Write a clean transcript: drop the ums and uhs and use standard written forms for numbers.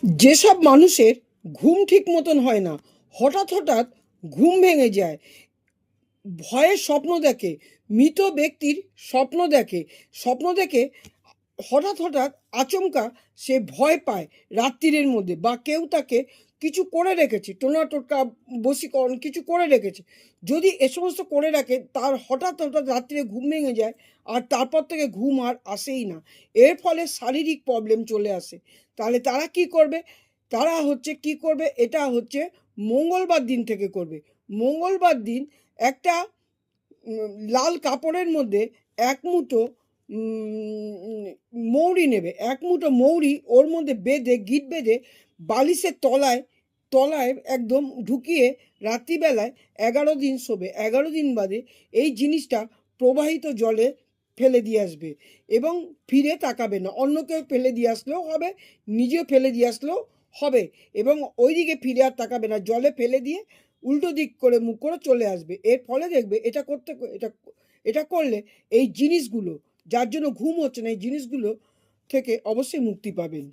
যেসব মানুষের ঘুম ঠিক মতন হয় না, হঠাৎ হঠাৎ ঘুম ভেঙে যায়, ভয়ের স্বপ্ন দেখে, মৃত ব্যক্তির স্বপ্ন দেখে হঠাৎ হঠাৎ আচমকা সে ভয় পায় রাত্রিরের মধ্যে, বা কেউ তাকে কিছু করে রেখেছে, টোনা টোটকা বশীকরণ কিছু করে রেখেছে, যদি এ সমস্ত করে রাখে তার হঠাৎ হঠাৎ রাত্রিরে ঘুম ভেঙে যায়, আর তারপর থেকে ঘুম আর আসেই না। এর ফলে শারীরিক প্রবলেম চলে আসে। তাহলে তারা কি করবে? তারা কি করবে, এটা মঙ্গলবার দিন থেকে করবে। মঙ্গলবার দিন একটা লাল কাপড়ের মধ্যে এক মুঠো মৌরি নেবে, এক মুঠো মৌরি ওর মধ্যে বেঁধে, গিট বেঁধে বালিশের তলায় তলায় একদম ঢুকিয়ে রাত্রিবেলায় 11 দিন শোবে। 11 দিন বাদে এই জিনিসটা প্রবাহিত জলে ফেলে দিয়ে আসবে এবং ফিরে তাকাবে না। অন্য কেউ ফেলে দিয়ে আসলেও হবে, নিজেও ফেলে দিয়ে আসলেও হবে, এবং ওইদিকে ফিরে আর তাকাবে না, জলে ফেলে দিয়ে উল্টো দিক করে মুখ করে চলে আসবে। এর ফলে দেখবে এটা করলে এই জিনিসগুলো, যার জন্য ঘুম হচ্ছে না, এই জিনিসগুলো থেকে অবশ্যই মুক্তি পাবেন।